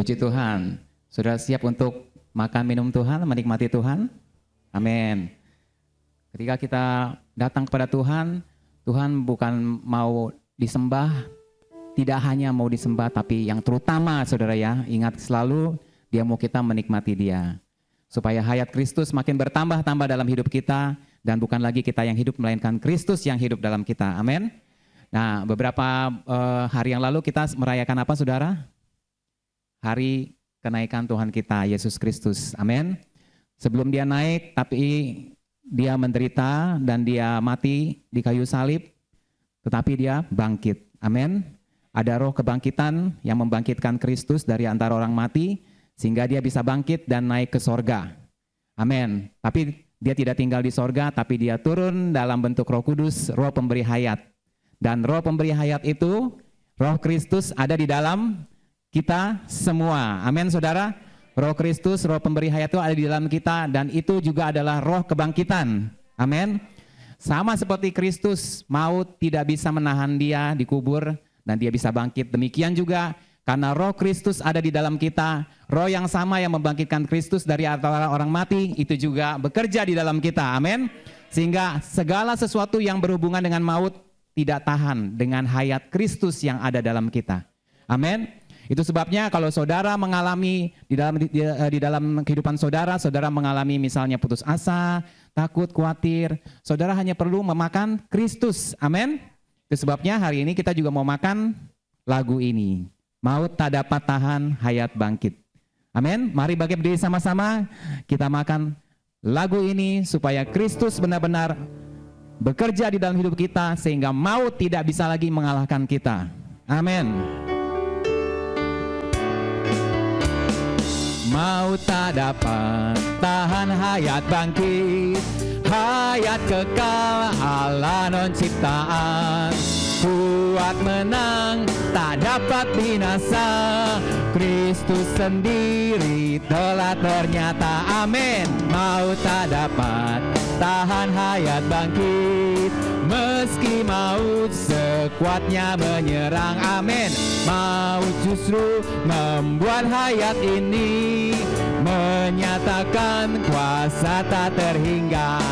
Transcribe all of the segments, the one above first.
Puji Tuhan. Saudara siap untuk makan minum Tuhan, menikmati Tuhan? Amin. Ketika kita datang kepada Tuhan, Tuhan bukan mau disembah, tidak hanya mau disembah, tapi yang terutama saudara ya, ingat selalu Dia mau kita menikmati Dia. Supaya hayat Kristus makin bertambah-tambah dalam hidup kita, dan bukan lagi kita yang hidup, melainkan Kristus yang hidup dalam kita. Amin. Nah, beberapa hari yang lalu kita merayakan apa saudara? Hari kenaikan Tuhan kita, Yesus Kristus. Amin. Sebelum Dia naik, tapi Dia menderita dan Dia mati di kayu salib, tetapi Dia bangkit. Amin. Ada roh kebangkitan yang membangkitkan Kristus dari antara orang mati, sehingga Dia bisa bangkit dan naik ke sorga. Amin. Tapi Dia tidak tinggal di sorga, tapi Dia turun dalam bentuk Roh Kudus, roh pemberi hayat. Dan roh pemberi hayat itu, roh Kristus ada di dalam kita semua. Amin saudara. Roh Kristus, roh pemberi hayat itu ada di dalam kita, dan itu juga adalah roh kebangkitan. Amin. Sama seperti Kristus, maut tidak bisa menahan Dia dikubur dan Dia bisa bangkit. Demikian juga karena roh Kristus ada di dalam kita, roh yang sama yang membangkitkan Kristus dari antara orang mati itu juga bekerja di dalam kita. Amin. Sehingga segala sesuatu yang berhubungan dengan maut tidak tahan dengan hayat Kristus yang ada dalam kita. Amin. Itu sebabnya kalau saudara mengalami di dalam kehidupan saudara, saudara mengalami misalnya putus asa, takut, khawatir, saudara hanya perlu memakan Kristus. Amin. Itu sebabnya hari ini kita juga mau makan lagu ini. Maut tak dapat tahan, hayat bangkit. Amin. Mari bangkit berdiri sama-sama, kita makan lagu ini supaya Kristus benar-benar bekerja di dalam hidup kita sehingga maut tidak bisa lagi mengalahkan kita. Amin. Maut tak dapat tahan, hayat bangkit, hayat kekal Allah non ciptaan, kuat menang tak dapat binasa, Kristus sendiri telah ternyata. Amin. Maut tak dapat tahan, hayat bangkit, meski maut sekuatnya menyerang. Amin. Maut justru membuat hayat ini menyatakan kuasa tak terhingga.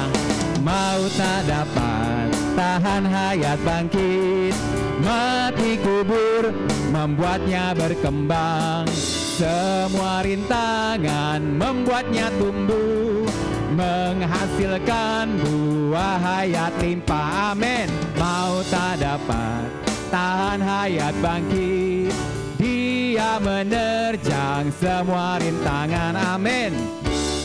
Maut tak dapat tahan, hayat bangkit, mati kubur membuatnya berkembang, semua rintangan membuatnya tumbuh, menghasilkan buah hayat limpah. Amin. Maut tak dapat tahan, hayat bangkit, Dia menerjang semua rintangan. Amin.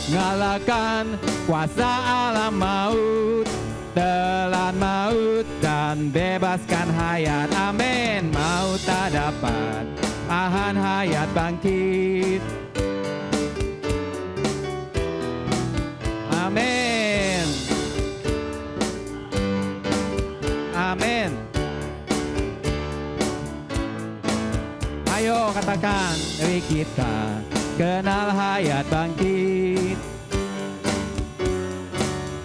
Ngalahkan kuasa alam maut, telan maut dan bebaskan hayat. Amin. Maut tak dapat tahan, hayat bangkit. Amin. Amin. Ayo katakan, mari kita kenal hayat bangkit,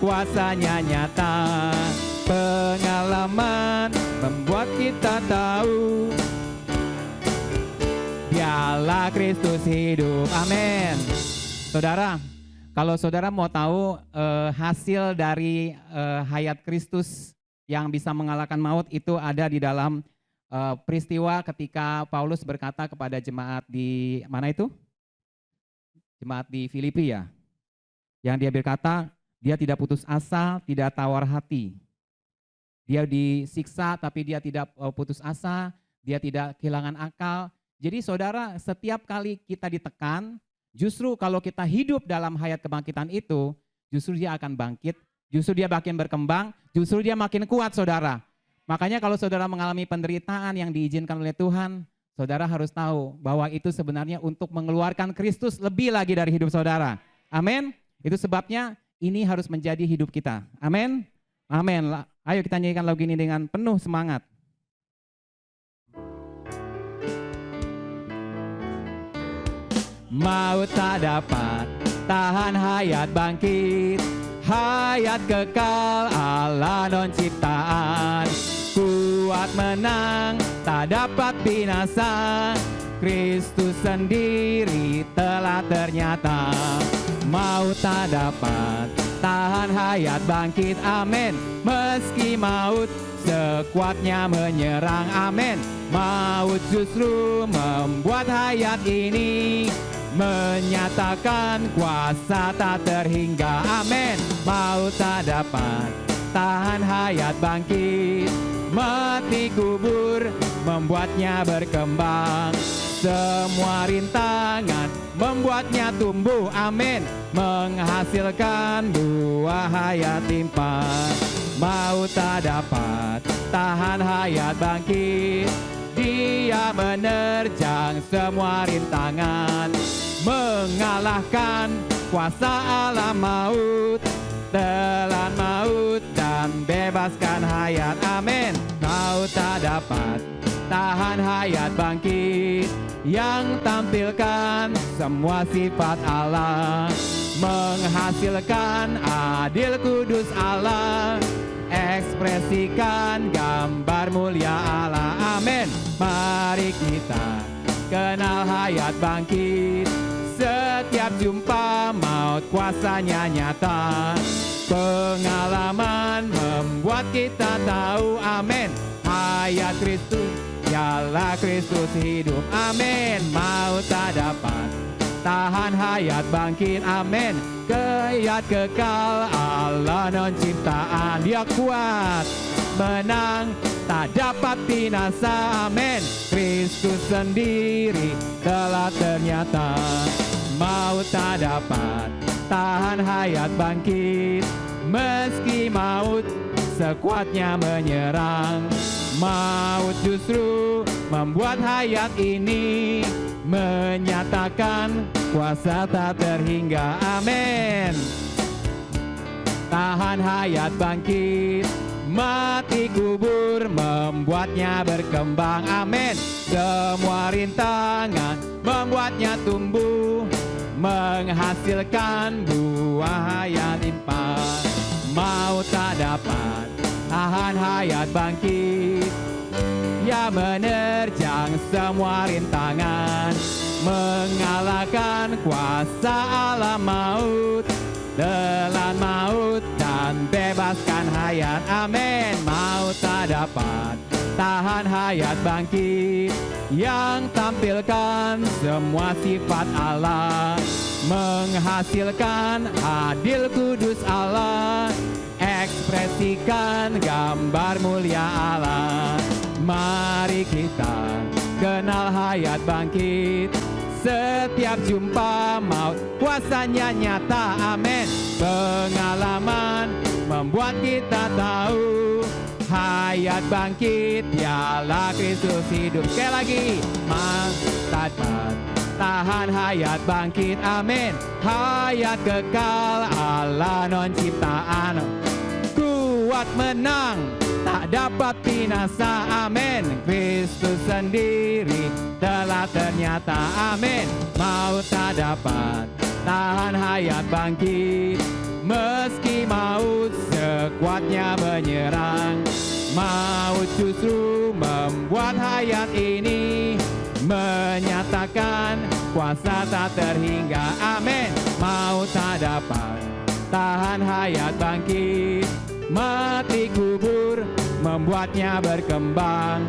kuasanya nyata, pengalaman membuat kita tahu Dialah Kristus hidup. Amin. Saudara, kalau saudara mau tahu hasil dari hayat Kristus yang bisa mengalahkan maut, itu ada di dalam peristiwa ketika Paulus berkata kepada jemaat di mana itu? Jemaat di Filipi ya. Yang dia berkata, dia tidak putus asa, tidak tawar hati. Dia disiksa tapi dia tidak putus asa, dia tidak kehilangan akal. Jadi saudara, setiap kali kita ditekan, justru kalau kita hidup dalam hayat kebangkitan itu, justru dia akan bangkit, justru dia makin berkembang, justru dia makin kuat saudara. Makanya kalau saudara mengalami penderitaan yang diizinkan oleh Tuhan, saudara harus tahu bahwa itu sebenarnya untuk mengeluarkan Kristus lebih lagi dari hidup saudara. Amin. Itu sebabnya ini harus menjadi hidup kita. Amin. Amin. Ayo kita nyanyikan lagu ini dengan penuh semangat. Maut tak dapat tahan, hayat bangkit, hayat kekal Allah non ciptaan, kuat menang tak dapat binasa, Kristus sendiri telah ternyata. Maut tak dapat tahan hayat bangkit, amin. Meski maut sekuatnya menyerang, amin. Maut justru membuat hayat ini menyatakan kuasa tak terhingga, amin. Maut tak dapat tahan hayat bangkit, mati kubur membuatnya berkembang. Semua rintangan membuatnya tumbuh, amin. Menghasilkan buah hayat limpah. Maut tak dapat tahan hayat bangkit, Dia menerjang semua rintangan, mengalahkan kuasa alam maut, telan maut dan bebaskan hayat, amin. Maut tak dapat tahan hayat bangkit, yang tampilkan semua sifat Allah, menghasilkan adil kudus Allah, ekspresikan gambar mulia Allah, amin. Mari kita kenal hayat bangkit, setiap jumpa maut kuasanya nyata. Pengalaman membuat kita tahu, amin. Hayat Kristus, dialah Kristus hidup, amin. Maut tak dapat tahan hayat bangkit, amin. Hayat kekal Allah non ciptaan, Dia kuat menang tak dapat binasa, amin. Kristus sendiri telah ternyata. Maut tak dapat tahan hayat bangkit, meski maut sekuatnya menyerang. Maut justru membuat hayat ini menyatakan kuasa tak terhingga, amin. Tahan hayat bangkit, mati kubur membuatnya berkembang, amin. Semua rintangan membuatnya tumbuh, menghasilkan buah hayat limpah. Maut tak dapat tahan hayat bangkit, Ia menerjang semua rintangan, mengalahkan kuasa alam maut, telan maut dan bebaskan hayat, amin. Maut tak dapat tahan hayat bangkit, yang tampilkan semua sifat Allah, menghasilkan adil kudus Allah, ekspresikan gambar mulia Allah. Mari kita kenal hayat bangkit, setiap jumpa maut kuasanya nyata, amin. Pengalaman membuat kita tahu, hayat bangkit, dialah Kristus hidup. Sekali lagi, tak dapat tahan hayat bangkit, amin. Hayat kekal Allah non ciptaan, kuat menang tak dapat binasa, amin. Kristus sendiri telah ternyata, amin. Maut tak dapat tahan hayat bangkit, meski maut sekuatnya menyerang. Maut justru membuat hayat ini menyatakan kuasa tak terhingga, amin. Maut tak dapat tahan hayat bangkit, mati kubur membuatnya berkembang.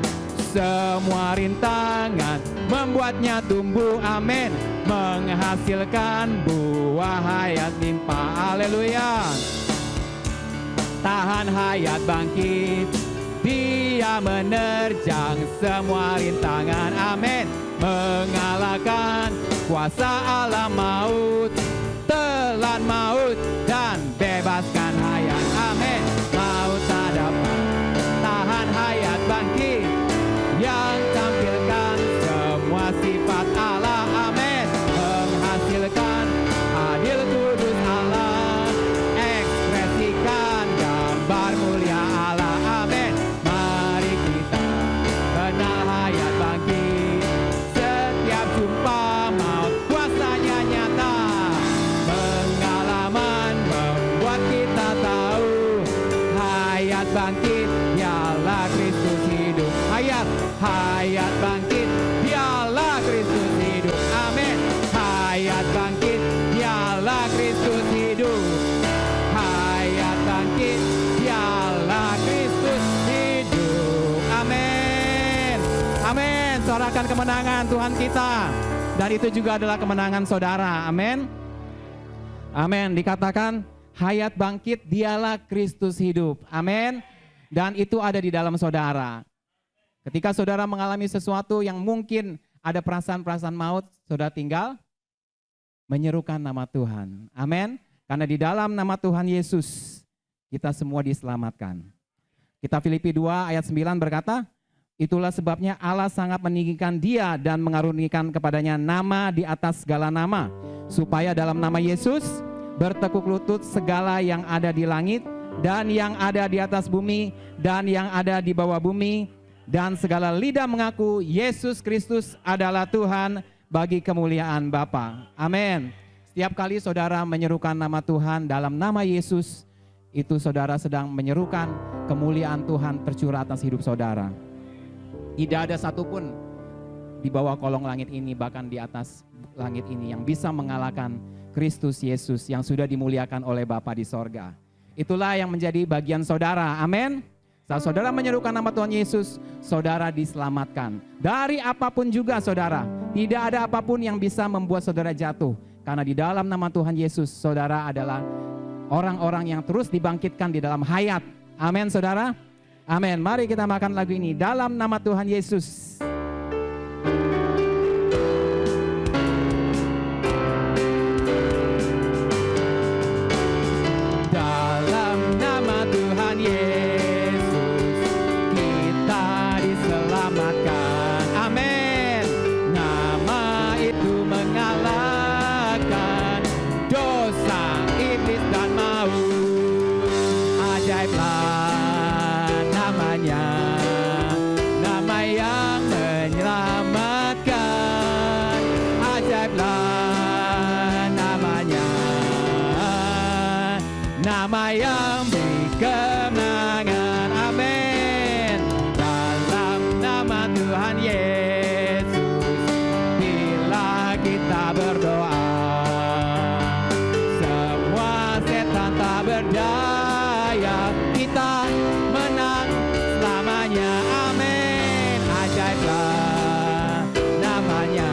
Semua rintangan membuatnya tumbuh, amin. Menghasilkan buah hayat limpah, haleluya. Tahan hayat bangkit, Dia menerjang semua rintangan, amin. Mengalahkan kuasa alam maut, telan maut dan bebaskan hayat, amin. Maut tak dapat tahan hayat bangkit, yang tampilkan semua sifat Allah, amin. Menghasilkan adil kudus Allah, ekspresikan gambar mulia Allah, amin. Mari kita kenal hayat bangkit, setiap jumpa maut kuasanya nyata. Pengalaman membuat kita tahu, hayat bangkit, dialah Kristus hidup. Hayat bangkit, dialah Kristus menyuarakan kemenangan Tuhan kita. Dan itu juga adalah kemenangan saudara. Amin. Amin. Dikatakan hayat bangkit, dialah Kristus hidup. Amin. Dan itu ada di dalam saudara. Ketika saudara mengalami sesuatu yang mungkin ada perasaan-perasaan maut, saudara tinggal menyerukan nama Tuhan. Amin. Karena di dalam nama Tuhan Yesus kita semua diselamatkan. Kita Filipi 2 ayat 9 berkata, itulah sebabnya Allah sangat meninggikan dia dan mengaruniakan kepadanya nama di atas segala nama, supaya dalam nama Yesus bertekuk lutut segala yang ada di langit dan yang ada di atas bumi dan yang ada di bawah bumi, dan segala lidah mengaku Yesus Kristus adalah Tuhan bagi kemuliaan Bapa. Amin. Setiap kali saudara menyerukan nama Tuhan dalam nama Yesus, itu saudara sedang menyerukan kemuliaan Tuhan tercurah atas hidup saudara. Tidak ada satupun di bawah kolong langit ini, bahkan di atas langit ini, yang bisa mengalahkan Kristus Yesus yang sudah dimuliakan oleh Bapa di sorga. Itulah yang menjadi bagian saudara. Amin. Saat saudara menyerukan nama Tuhan Yesus, saudara diselamatkan. Dari apapun juga saudara, tidak ada apapun yang bisa membuat saudara jatuh. Karena di dalam nama Tuhan Yesus, saudara adalah orang-orang yang terus dibangkitkan di dalam hayat. Amin saudara. Amin. Mari kita makan lagu ini dalam nama Tuhan Yesus. Dalam nama Tuhan Yesus kita diselamatkan. Amin. Nama itu mengalahkan dosa, iblis dan maut. Ajaiblah namanya, nama yang menyelamatkan. Ajaiblah namanya, nama yang beri kemenangan. Amin. Dalam nama Tuhan Yesus bila kita berdoa, semua setan tak berdaya, kita menang selamanya. Amin. Ajaiblah namanya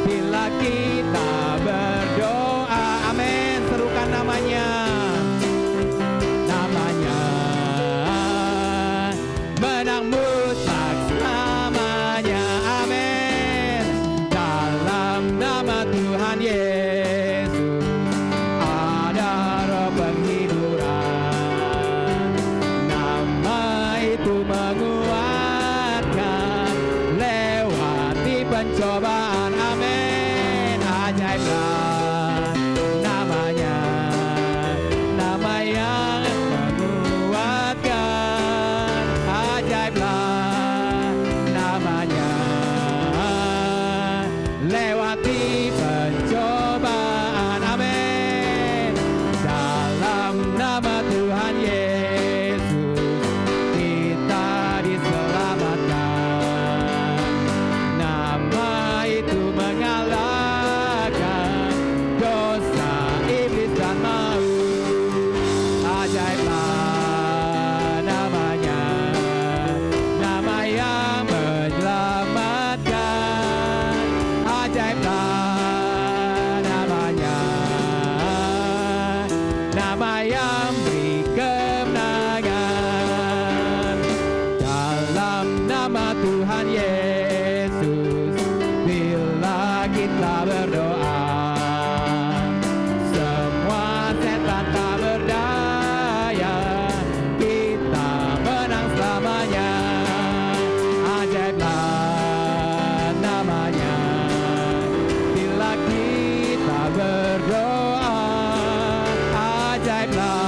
bila kita berdoa. Amin. Serukan namanya. Namanya menang mutlak selamanya. Amin. Dalam nama Tuhan Yesus ada roh penghiburan. Nama itu menguatkan lewati pencobaan. Amin. Ajaiblah namanya, nama yang menguatkan. Ajaiblah namanya, lewati pencobaan. Amin. Dalam nama Tuhan Yesus kita diselamatkan. Nama itu mengalahkan dosa, iblis dan maut. Ajaiblah namanya, nama yang menyelamatkan. Ajaiblah namanya, nama yang beri kemenangan. Dalam nama Tuhan Yesus bila kita berdoa, semua setan tak berdaya, kita menang selamanya. Ajaiblah namanya bila kita berdoa. Ajaiblah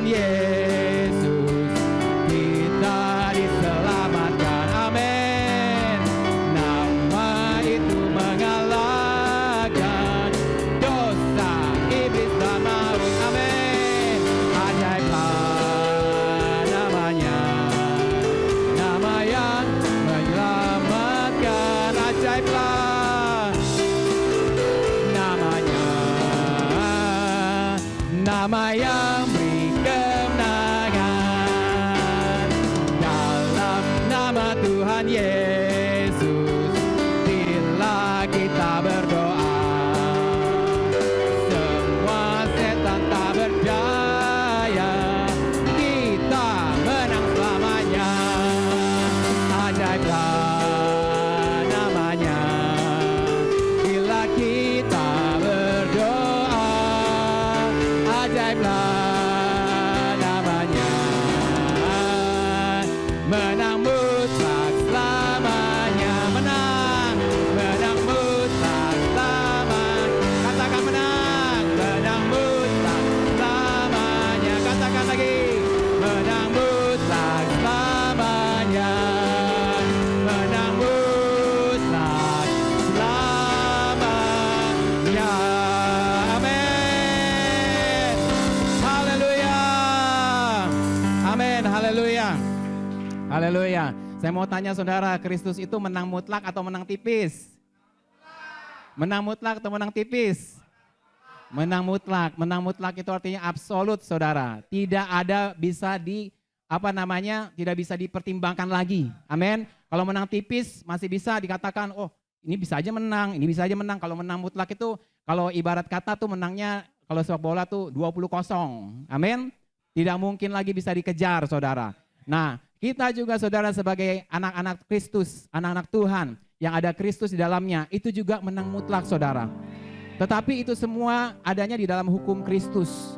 Yesus kita diselamatkan. Amin. Nama itu mengalahkan dosa, iblis dan maut. Amin. Ajaiblah namanya, nama yang menyelamatkan. Ajaiblah namanya, nama yang beri kemenangan. Dalam nama Tuhan Yesus bila kita berdoa, semua setan tak berdaya, kita menang selamanya. Ajaiblah namanya bila kita berdoa, ajaiblah namanya, menang mutlak selamanya. Menang, menang mutlak selamanya. Katakan menang, menang mutlak selamanya. Katakan lagi, menang mutlak selamanya. Menang mutlak selamanya. Amin. Haleluya. Amin. Haleluya. Haleluya. Saya mau tanya saudara, Kristus itu menang mutlak atau menang tipis? Menang mutlak atau menang tipis? Menang mutlak. Menang mutlak itu artinya absolut, saudara. Tidak ada bisa tidak bisa dipertimbangkan lagi. Amin. Kalau menang tipis masih bisa dikatakan, oh ini bisa aja menang, ini bisa aja menang. Kalau menang mutlak itu, kalau ibarat kata tuh menangnya, kalau sepak bola tuh 20-0. Amin. Tidak mungkin lagi bisa dikejar, saudara. Nah, kita juga saudara sebagai anak-anak Kristus, anak-anak Tuhan yang ada Kristus di dalamnya, itu juga menang mutlak, saudara. Tetapi itu semua adanya di dalam hukum Kristus.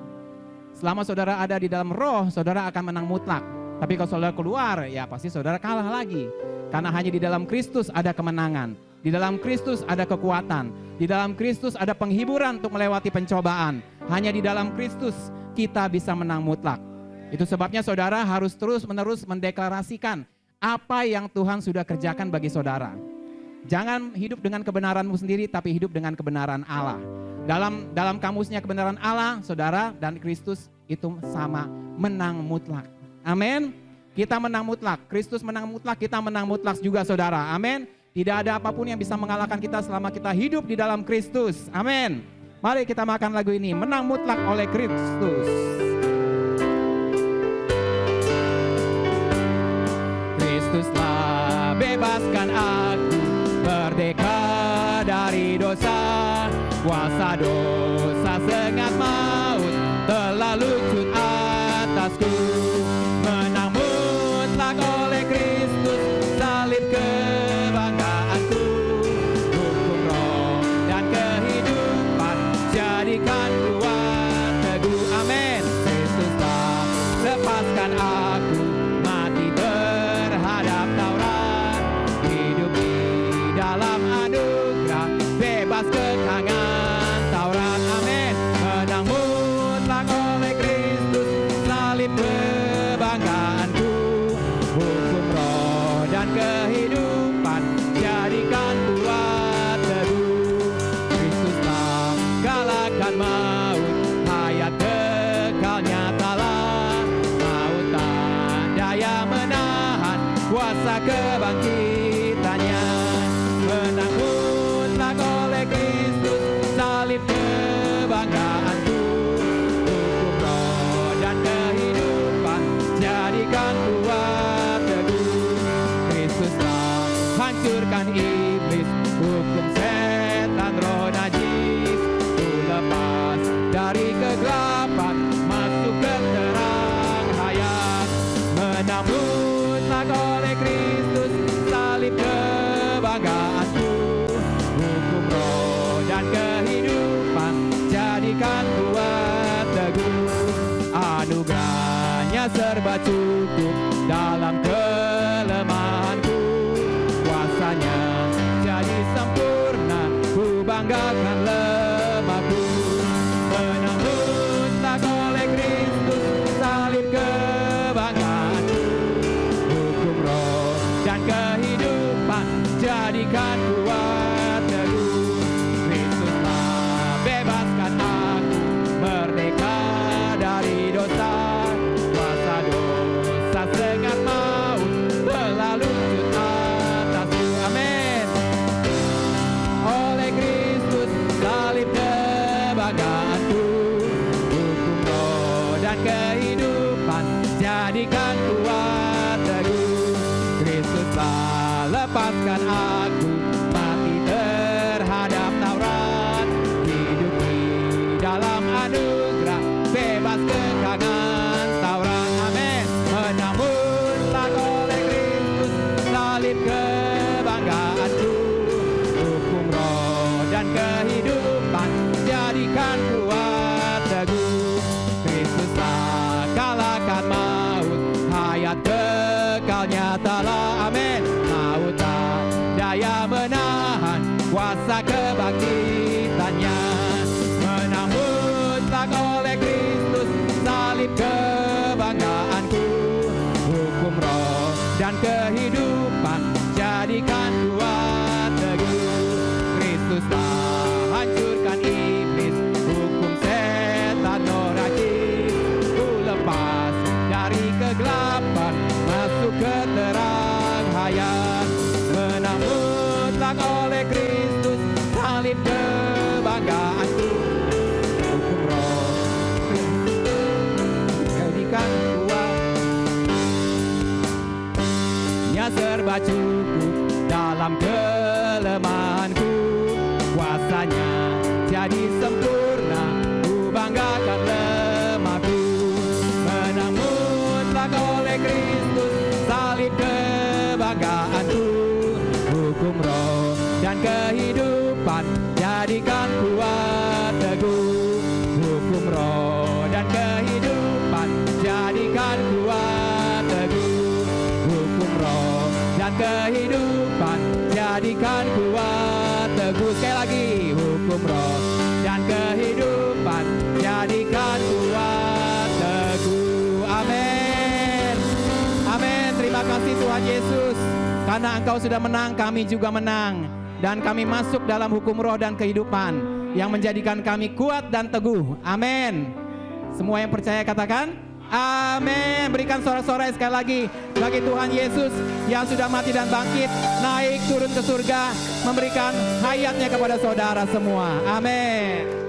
Selama saudara ada di dalam roh, saudara akan menang mutlak. Tapi kalau saudara keluar, ya pasti saudara kalah lagi. Karena hanya di dalam Kristus ada kemenangan. Di dalam Kristus ada kekuatan. Di dalam Kristus ada penghiburan untuk melewati pencobaan. Hanya di dalam Kristus kita bisa menang mutlak. Itu sebabnya saudara harus terus-menerus mendeklarasikan apa yang Tuhan sudah kerjakan bagi saudara. Jangan hidup dengan kebenaranmu sendiri, tapi hidup dengan kebenaran Allah. Dalam kamusnya kebenaran Allah, saudara dan Kristus itu sama, menang mutlak. Amin. Kita menang mutlak, Kristus menang mutlak, kita menang mutlak juga, saudara. Amin. Tidak ada apapun yang bisa mengalahkan kita selama kita hidup di dalam Kristus. Amin. Mari kita makan lagu ini, menang mutlak oleh Kristus. Kristuslah bebaskan aku, merdeka dari dosa. Kuasa dosa sengat maut telah lucut atasku. Menang mutlak oleh Kristus, salib kebanggaanku. Hukum roh dan kehidupan jadikan kuat teguh. Amin. Kristuslah lepaskan aku, mati berhadap Taurat, hidup di dalam anugerah, bebas kekangan Taurat. Amin. Menang mutlak oleh Kristus, salib kebanggaanku. Hukum roh dan kehidupan jadikan kuat teguh. Kristuslah galakkan maut, hayat kekal nyatalah. Maut tak daya menahan kuasa kebangkitannya. Menang mutlak oleh Kristus, salib kebanggaanku. Hukum roh dan kehidupan jadikan kuat teguh. Kristuslah hancurkan iblis, hukum setan roh najis. Ku lepas dari kegelapan, masuk ke terang hayat. Menang mutlak oleh Kristus, salib kebanggaanku. Hukum roh dan kehidupan jadikan kuat teguh. Anugerahnya serba cukup dalam kelemahanku. Kuasanya jadi sempurna, ku banggakan lemahku. Menang mutlak oleh Kristus, jadikan kuat teguh. Kristus telah lepaskan aku mati terhadap Taurat, hidup di dalam anugerah, bebas kekangan Taurat. Amin. Menambutlah oleh Kristus salib kebanggaanku, hukum roh dan kehidupan jadikan kuat teguh. Kristus telah kalahkan maut, hayat kekalnya telah. Amin. Maut tak daya menahan kuasa kebangkitannya. Menambutlah oleh Kristus salib kebanggaanku, hukum roh dan kehidupan jadikan kuat teguh. Kristus telah hancurkan iblis, hukum setan norajim. Ku lepas dari kegelapan, masuk ke terang hayat. Menambutlah oleh Kristus salib kebanggaanku, hukum roh jadikan kuat. Ya serba cukup dalam kelemahanku, kuasanya jadi sempurna, ku banggakan lemahku. Menambutlah oleh Kristus salib kebanggaanku, hukum roh dan kehidupan jadikan kuat teguh. Hukum roh dan kehidupan jadikan kuat teguh. Hukum roh dan kehidupan jadikan kuat teguh. Sekali lagi, hukum roh dan kehidupan jadikan kuat teguh. Amin. Amin. Terima kasih Tuhan Yesus, karena Engkau sudah menang, kami juga menang. Dan kami masuk dalam hukum roh dan kehidupan yang menjadikan kami kuat dan teguh. Amin. Semua yang percaya katakan amin. Berikan sorak-sorai sekali lagi bagi Tuhan Yesus yang sudah mati dan bangkit, naik turun ke surga, memberikan hayatnya kepada saudara semua. Amin.